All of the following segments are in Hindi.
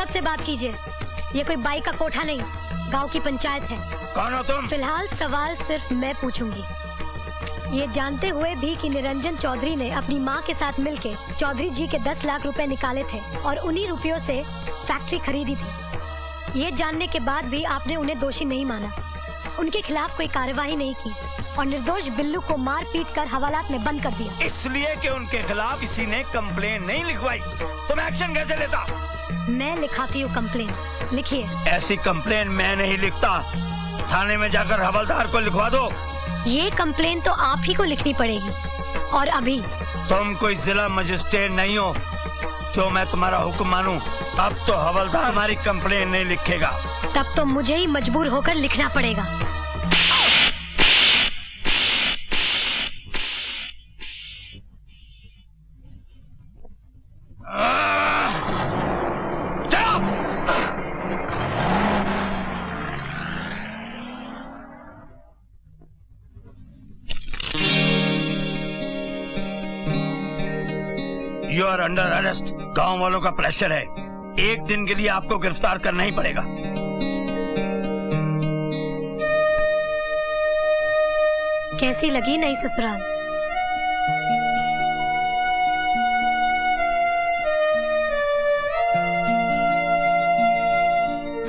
अदब से बात कीजिए। ये कोई बाई का कोठा नहीं, गांव की पंचायत है। कौन हो तुम? फिलहाल सवाल सिर्फ मैं पूछूंगी, ये जानते हुए भी कि निरंजन चौधरी ने अपनी माँ के साथ मिलके चौधरी जी के 10 लाख रुपए निकाले थे और उन्हीं रुपयों से फैक्ट्री खरीदी थी। ये जानने के बाद भी आपने उन्हें दोषी नहीं माना, उनके खिलाफ कोई कार्यवाही नहीं की और निर्दोष बिल्लू को मार पीट कर हवालात में बंद कर दिया। इसलिए कि उनके खिलाफ किसी ने कंप्लेन नहीं लिखवाई। तुम एक्शन कैसे लेता? मैं लिखाती हूँ कंप्लेन, लिखिए। ऐसी कंप्लेन मैं नहीं लिखता, थाने में जाकर हवलदार को लिखवा दो। ये कंप्लेन तो आप ही को लिखनी पड़ेगी और अभी। तुम कोई जिला मजिस्ट्रेट नहीं हो जो मैं तुम्हारा हुक्म मानूं। अब तो हवलदार हमारी कंप्लेन नहीं लिखेगा। तब तो मुझे ही मजबूर होकर लिखना पड़ेगा। You are under arrest. गांव वालों का प्रेशर है, एक दिन के लिए आपको गिरफ्तार करना ही पड़ेगा। कैसी लगी नई ससुराल?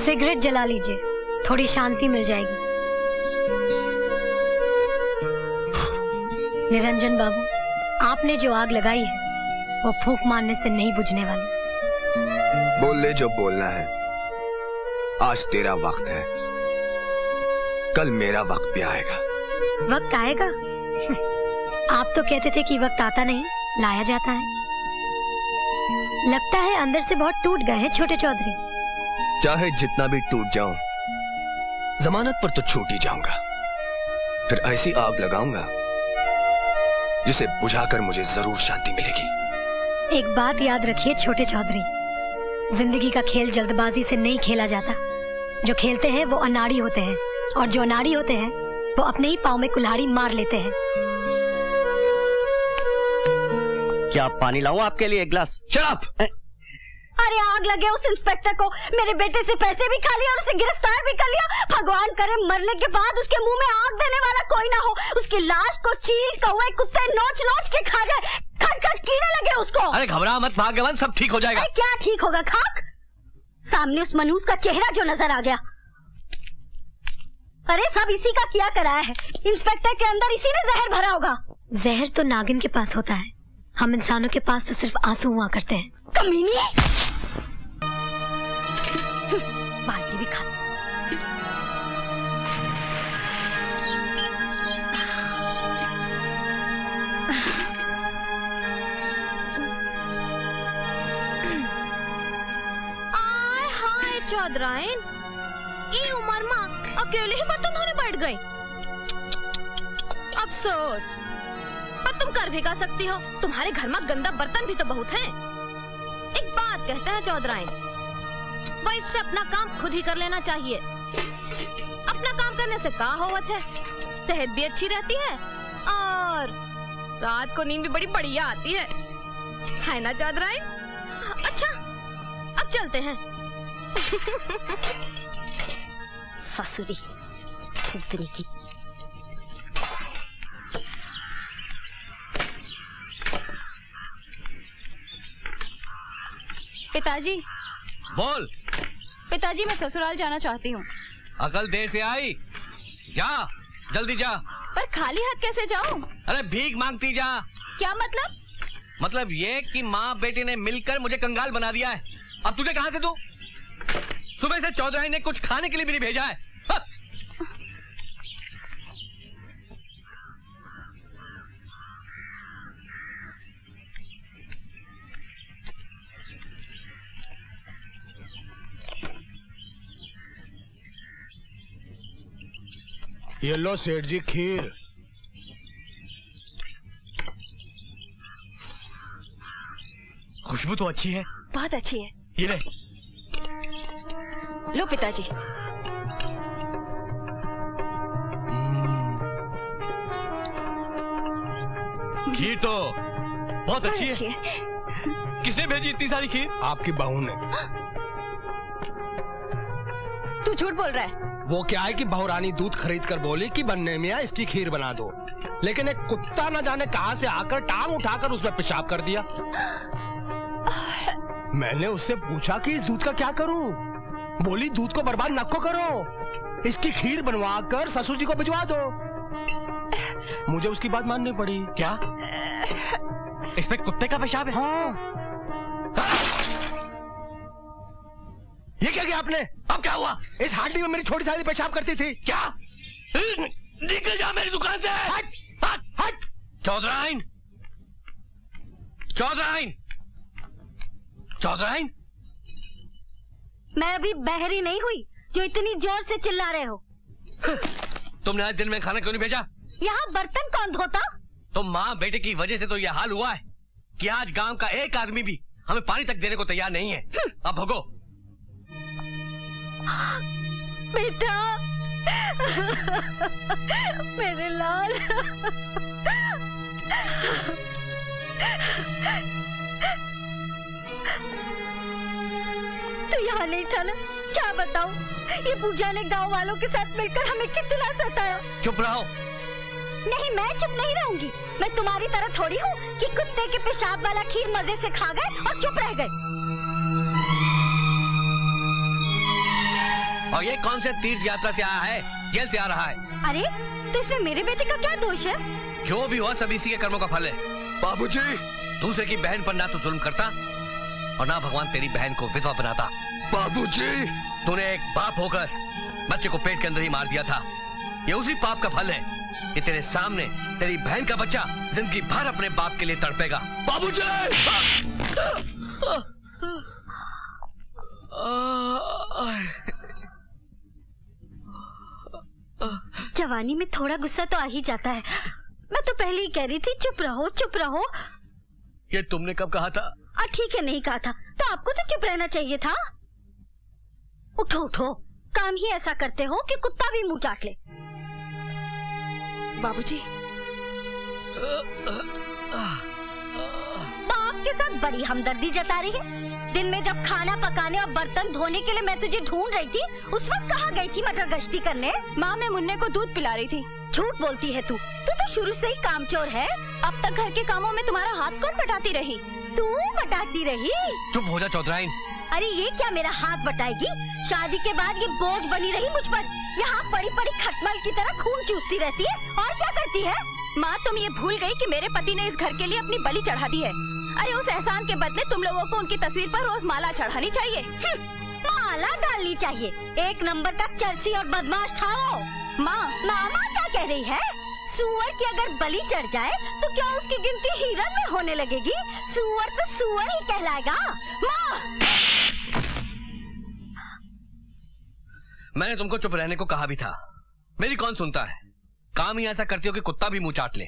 सिगरेट जला लीजिए, थोड़ी शांति मिल जाएगी। निरंजन बाबू, आपने जो आग लगाई है वो फूंक मारने से नहीं बुझने वाली। बोल ले जो बोलना है। आज तेरा वक्त है, कल मेरा वक्त भी आएगा। वक्त आएगा? आप तो कहते थे कि वक्त आता नहीं, लाया जाता है। लगता है अंदर से बहुत टूट गए हैं छोटे चौधरी। चाहे जितना भी टूट जाऊं, जमानत पर तो छूट ही जाऊंगा। फिर ऐसी आग लगाऊंगा जिसे बुझाकर मुझे जरूर शांति मिलेगी। एक बात याद रखिए छोटे चौधरी, जिंदगी का खेल जल्दबाजी से नहीं खेला जाता। जो खेलते हैं वो अनाड़ी होते हैं और जो अनाड़ी होते हैं वो अपने ही पाँव में कुल्हाड़ी मार लेते हैं। क्या पानी लाऊं आपके लिए एक गिलास? शराब। अरे आग लगे उस इंस्पेक्टर को, मेरे बेटे से पैसे भी खा लिए और उसे गिरफ्तार भी कर लिया। भगवान करे मरने के बाद उसके मुंह में आग देने वाला कोई ना हो। उसकी लाश को चील कौवे कुत्ते नोच नोच के खा जाए, खच खच कीड़े लगे उसको। अरे घबरा मत भाग्यवान, सब ठीक हो जाएगा। अरे क्या ठीक होगा खाक? सामने उस मनूस का चेहरा जो नजर आ गया। अरे सब इसी का किया कराया है। इंस्पेक्टर के अंदर इसी ने जहर भरा होगा। जहर तो नागिन के पास होता है, हम इंसानों के पास तो सिर्फ आंसू हुआ करते हैं। कमीनी, बाल्टी भी खा। आय हाय चौधराइन, ई उम्र में अकेले ही बर्तन धोने बैठ गई। अफसोस, पर तुम कर भी का सकती हो, तुम्हारे घर में गंदा बर्तन भी तो बहुत हैं। एक बात कहते हैं चौधराइन, वैसे अपना काम खुद ही कर लेना चाहिए। अपना काम करने से क्या होवत है, सेहत भी अच्छी रहती है और रात को नींद भी बड़ी बढ़िया आती है ना चौधराइन? अच्छा अब चलते हैं। ससुरी खुदरी की। पिताजी। बोल। पिताजी मैं ससुराल जाना चाहती हूँ। अकल देर से आई, जा जल्दी जा। पर खाली हाथ कैसे जाऊँ? अरे भीख मांगती जा। क्या मतलब? मतलब ये कि माँ बेटी ने मिलकर मुझे कंगाल बना दिया है। अब तुझे कहाँ से दूं? सुबह से चौधराई ने कुछ खाने के लिए भी नहीं भेजा है। ये लो सेठ जी खीर। खुशबू तो अच्छी है। बहुत अच्छी है। ये ले। लो पिताजी। खीर तो बहुत अच्छी है। किसने भेजी इतनी सारी खीर? आपकी बहू ने। तू झूठ बोल रहा है। वो क्या है कि बहुरानी दूध खरीद कर बोली कि बनने में इसकी खीर बना दो, लेकिन एक कुत्ता न जाने कहां से आकर टांग उठाकर उसमें पेशाब कर दिया। मैंने उससे पूछा कि इस दूध का क्या करूं? बोली दूध को बर्बाद न करो, इसकी खीर बनवा कर ससुर जी को भिजवा दो। मुझे उसकी बात माननी पड़ी। क्या इसमें कुत्ते का पेशाब है? हाँ। ये क्या किया आपने? अब क्या हुआ? इस हांडी में मेरी छोटी साली पेशाब करती थी। क्या? निकल जा मेरी दुकान से। हट हट हट। चौधराइन, चौधराइन, चौधराइन, मैं अभी बहरी नहीं हुई जो इतनी जोर से चिल्ला रहे हो। तुमने आज दिन में खाना क्यों नहीं भेजा? यहाँ बर्तन कौन धोता? तो माँ बेटे की वजह से तो यह हाल हुआ है कि आज गांव का एक आदमी भी हमें पानी तक देने को तैयार नहीं है। अब भोगो। बेटा, मेरे लाल। तू यहाँ नहीं था ना? क्या बताऊं, ये पूजा ने गांव वालों के साथ मिलकर हमें कितना सताया। चुप रहो। नहीं, मैं चुप नहीं रहूंगी। मैं तुम्हारी तरह थोड़ी हूँ कि कुत्ते के पेशाब वाला खीर मजे से खा गए और चुप रह गए। और ये कौन से तीर्थ यात्रा से आया है, जेल से आ रहा है? अरे तो इसमें मेरे बेटे का क्या दोष है? जो भी हुआ सब इसी के कर्मों का फल है। बाबूजी, दूसरे की बहन पर ना तो जुल्म करता और ना भगवान तेरी बहन को विधवा बनाता। बाबूजी, तूने एक बाप होकर बच्चे को पेट के अंदर ही मार दिया था। ये उसी पाप का फल है कि तेरे सामने तेरी बहन का बच्चा जिंदगी भर अपने बाप के लिए तड़पेगा। बाबूजी! जवानी में थोड़ा गुस्सा तो आ ही जाता है। मैं तो पहले ही कह रही थी चुप रहो चुप रहो। ये तुमने कब कहा था? ठीक है, नहीं कहा था तो आपको तो चुप रहना चाहिए था। उठो उठो, काम ही ऐसा करते हो कि कुत्ता भी मुंह चाट ले। बाबूजी, बाप के साथ बड़ी हमदर्दी जता रही है। दिन में जब खाना पकाने और बर्तन धोने के लिए मैं तुझे ढूंढ रही थी, उस वक्त कहाँ गई थी मटर गश्ती करने? माँ मैं मुन्ने को दूध पिला रही थी। झूठ बोलती है तू तो शुरू से ही कामचोर है। अब तक घर के कामों में तुम्हारा हाथ कौन बटाती रही? तू बटाती रही? चुप हो जा चौधराइन। अरे ये क्या मेरा हाथ बटाएगी? शादी के बाद ये बोझ बनी रही मुझ पर। यहाँ पड़ी पड़ी खटमल की तरह खून चूसती रहती है और क्या करती है? माँ तुम ये भूल गई कि मेरे पति ने इस घर के लिए अपनी बलि चढ़ा दी है। अरे उस एहसान के बदले तुम लोगों को उनकी तस्वीर पर रोज माला चढ़ानी चाहिए। माला डालनी चाहिए। एक नंबर का चरसी और बदमाश था वो। मामा क्या कह रही है? सुअर की अगर बलि चढ़ जाए तो क्या उसकी गिनती हिरन में होने लगेगी? सुअर तो सुअर ही कहलाएगा। माँ, मैंने तुमको चुप रहने को कहा भी था। मेरी कौन सुनता है? काम ही ऐसा करती हो कि कुत्ता भी मुंह चाट ले।